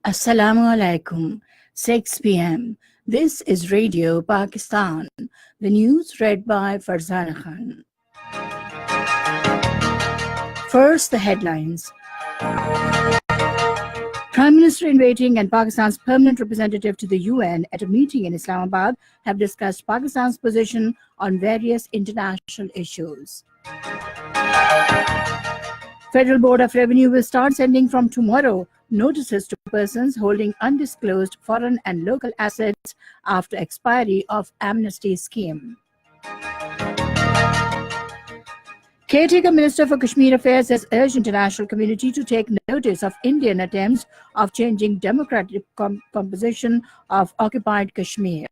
Assalamu alaikum. 6 p.m. This is Radio Pakistan. The news read by Farzana Khan. First, the headlines. Prime Minister in waiting and Pakistan's permanent representative to the UN at a meeting in Islamabad have discussed Pakistan's position on various international issues. Federal Board of Revenue will start sending from tomorrow notices to persons holding undisclosed foreign and local assets after expiry of amnesty scheme. Caretaker Minister for Kashmir Affairs has urged international community to take notice of Indian attempts of changing democratic composition of occupied Kashmir.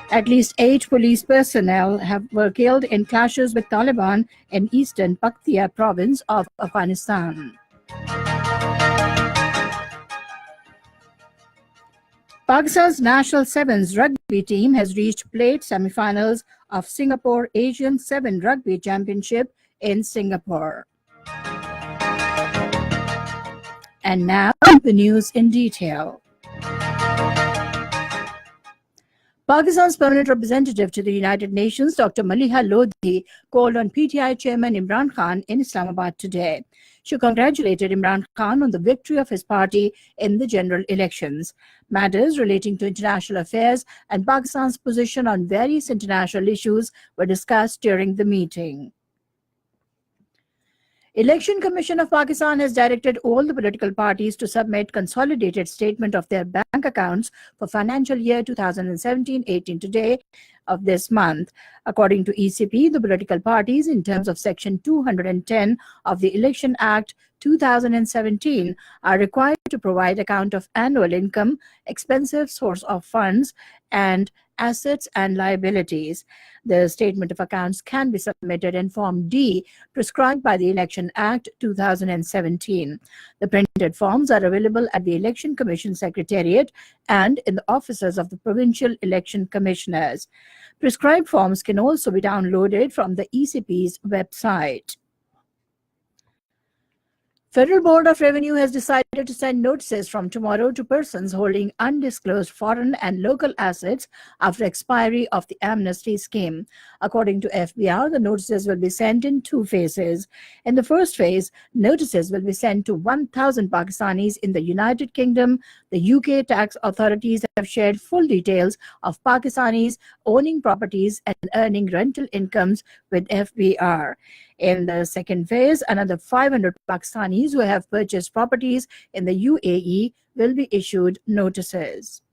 At least 8 police personnel were killed in clashes with Taliban in eastern Paktia province of Afghanistan. Pakistan's national sevens rugby team has reached plate semi-finals of Singapore Asian 7 Rugby Championship in Singapore. And now the news in detail. Pakistan's permanent representative to the United Nations, Dr. Maliha Lodhi, called on PTI chairman Imran Khan in Islamabad today. She congratulated Imran Khan on the victory of his party in the general elections. Matters relating to international affairs and Pakistan's position on various international issues were discussed during the meeting. Election Commission of Pakistan has directed all the political parties to submit consolidated statement of their bank accounts for financial year 2017-18 today of this month. According to ECP, the political parties, in terms of Section 210 of the Election Act 2017, are required to provide account of annual income, expensive source of funds, and assets and liabilities. The statement of accounts can be submitted in Form D, prescribed by the Election Act 2017. The printed forms are available at the Election Commission Secretariat and in the offices of the Provincial Election Commissioners. Prescribed forms can also be downloaded from the ECP's website. Federal Board of Revenue has decided to send notices from tomorrow to persons holding undisclosed foreign and local assets after expiry of the amnesty scheme. According to FBR, the notices will be sent in 2 phases. In the first phase, notices will be sent to 1,000 Pakistanis in the United Kingdom. The UK tax authorities have shared full details of Pakistanis owning properties and earning rental incomes with FBR. In the second phase, another 500 Pakistanis who have purchased properties in the UAE will be issued notices.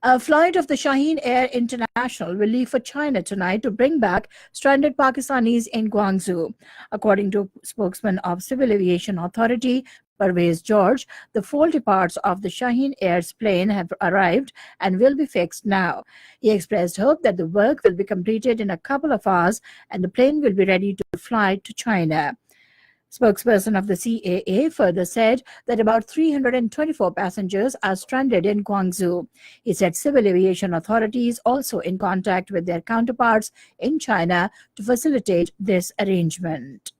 A flight of the Shaheen Air International will leave for China tonight to bring back stranded Pakistanis in Guangzhou. According to a spokesman of Civil Aviation Authority, Parvez George, the faulty parts of the Shaheen Air's plane have arrived and will be fixed now. He expressed hope that the work will be completed in a couple of hours and the plane will be ready to fly to China. Spokesperson of the CAA further said that about 324 passengers are stranded in Guangzhou. He said civil aviation authorities also in contact with their counterparts in China to facilitate this arrangement.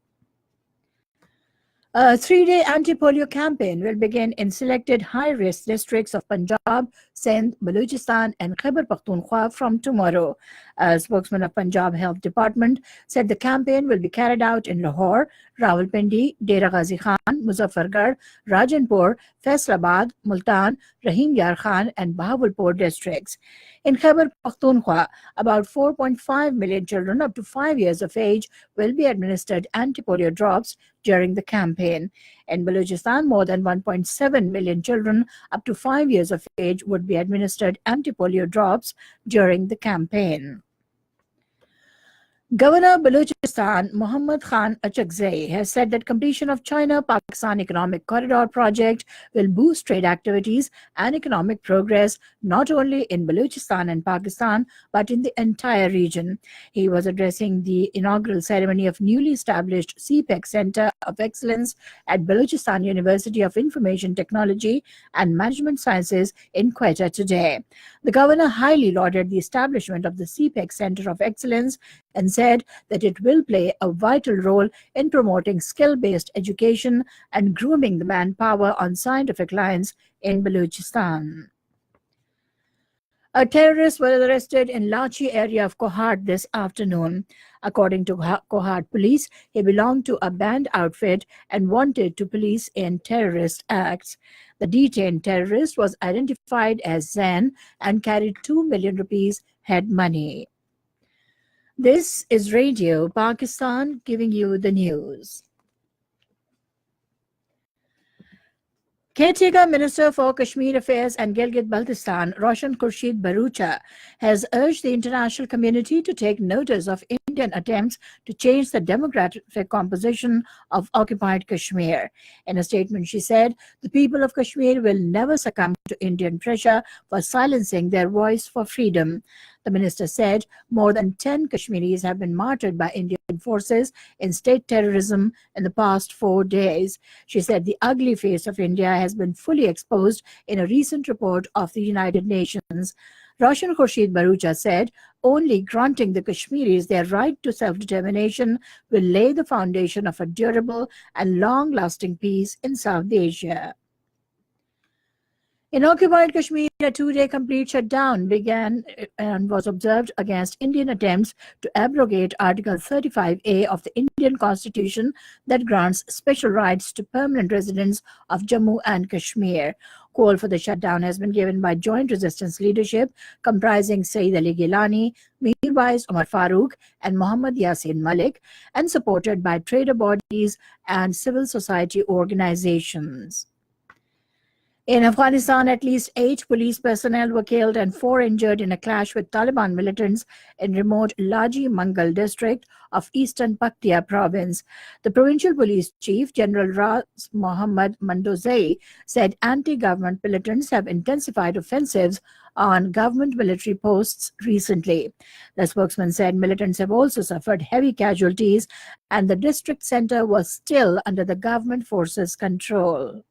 A 3-day anti-polio campaign will begin in selected high-risk districts of Punjab, Sindh, Balochistan and Khyber Pakhtunkhwa from tomorrow. A spokesman of Punjab Health Department said the campaign will be carried out in Lahore, Rawalpindi, Dera Ghazi Khan, Muzaffargarh, Rajanpur, Faisalabad, Multan, Rahim Yar Khan and Bahawalpur districts. In Khyber Pakhtunkhwa, about 4.5 million children up to 5 years of age will be administered anti-polio drops during the campaign. In Balochistan, more than 1.7 million children up to 5 years of age would be administered anti-polio drops during the campaign. Governor Balochistan Muhammad Khan Achakzai has said that completion of China-Pakistan Economic Corridor project will boost trade activities and economic progress not only in Balochistan and Pakistan but in the entire region. He was addressing the inaugural ceremony of newly established CPEC Center of Excellence at Balochistan University of Information Technology and Management Sciences in Quetta today. The governor highly lauded the establishment of the CPEC Center of Excellence and said that it will play a vital role in promoting skill-based education and grooming the manpower on scientific lines in Balochistan. A terrorist was arrested in Lachi area of Kohat this afternoon. According to Kohat police, he belonged to a band outfit and wanted to police in terrorist acts. The detained terrorist was identified as Zen and carried 2 million rupees head money. This is Radio Pakistan giving you the news. Caretaker Minister for Kashmir Affairs and Gilgit-Baltistan, Roshan Khurshid Bharucha, has urged the international community to take notice of Indian attempts to change the demographic composition of occupied Kashmir. In a statement, she said, "The people of Kashmir will never succumb to Indian pressure for silencing their voice for freedom." The minister said more than 10 Kashmiris have been martyred by Indian forces in state terrorism in the past 4 days. She said the ugly face of India has been fully exposed in a recent report of the United Nations. Roshan Khurshid Bharucha said only granting the Kashmiris their right to self-determination will lay the foundation of a durable and long-lasting peace in South Asia. In occupied Kashmir, a 2-day complete shutdown began and was observed against Indian attempts to abrogate Article 35A of the Indian Constitution that grants special rights to permanent residents of Jammu and Kashmir. Call for the shutdown has been given by Joint Resistance Leadership comprising Saeed Ali Gilani, Mirwais Omar Farooq and Muhammad Yasin Malik, and supported by trader bodies and civil society organizations. In Afghanistan, at least 8 police personnel were killed and 4 injured in a clash with Taliban militants in remote Laji Mangal district of eastern Paktia province. The provincial police chief, General Ras Mohammad Mandozai, said anti-government militants have intensified offensives on government military posts recently. The spokesman said militants have also suffered heavy casualties and the district center was still under the government forces' control.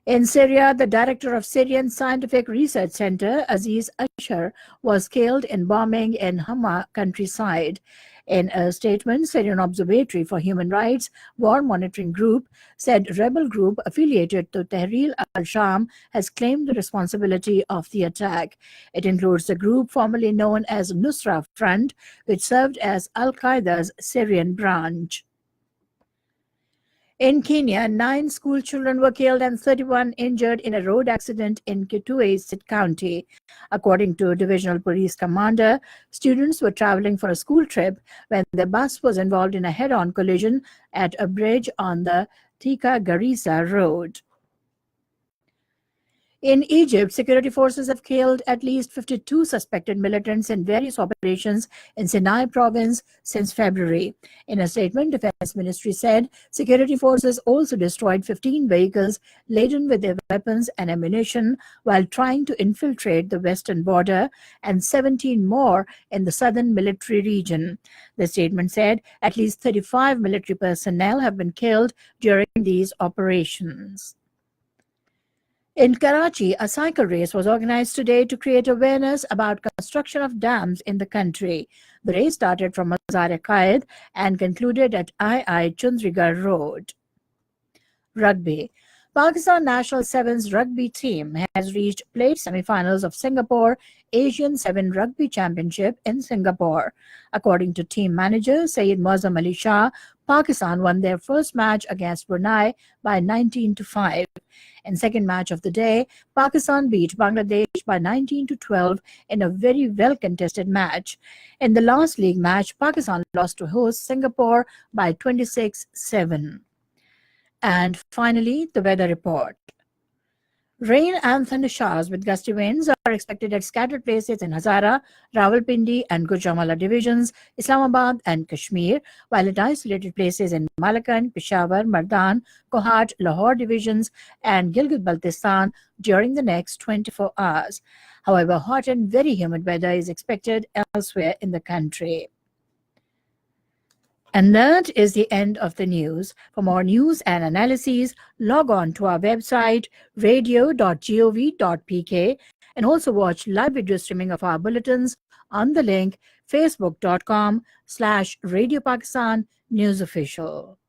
In Syria, the director of Syrian Scientific Research Center, Aziz Ashar, was killed in bombing in Hama countryside. In a statement, Syrian Observatory for Human Rights War Monitoring Group said rebel group affiliated to Tahrir al-Sham has claimed the responsibility of the attack. It includes the group formerly known as Nusra Front, which served as Al-Qaeda's Syrian branch. In Kenya, 9 school children were killed and 31 injured in a road accident in Kitui County. According to Divisional Police Commander, students were traveling for a school trip when the bus was involved in a head-on collision at a bridge on the Thika-Garissa Road. In Egypt, security forces have killed at least 52 suspected militants in various operations in Sinai province since February. In a statement, Defense Ministry said security forces also destroyed 15 vehicles laden with their weapons and ammunition while trying to infiltrate the western border and 17 more in the southern military region. The statement said at least 35 military personnel have been killed during these operations. In Karachi, a cycle race was organized today to create awareness about construction of dams in the country. The race started from Mazar-e-Qaid and concluded at II Chundrigarh Road. Rugby. Pakistan national sevens rugby team has reached plate semi-finals of Singapore Asian 7 Rugby Championship in Singapore. According to team manager Syed Muazzam Ali Shah, Pakistan won their first match against Brunei by 19-5. In second match of the day, Pakistan beat Bangladesh by 19-12 in a very well-contested match. In the last league match, Pakistan lost to host Singapore by 26-7. And finally, the weather report. Rain and thunder showers with gusty winds are expected at scattered places in Hazara, Rawalpindi and Gujranwala divisions, Islamabad and Kashmir, while at isolated places in Malakand, Peshawar, Mardan, Kohat, Lahore divisions and Gilgit-Baltistan during the next 24 hours. However, hot and very humid weather is expected elsewhere in the country. And that is the end of the news. For more news and analyses, log on to our website, radio.gov.pk, and also watch live video streaming of our bulletins on the link facebook.com/Radio Pakistan News Official.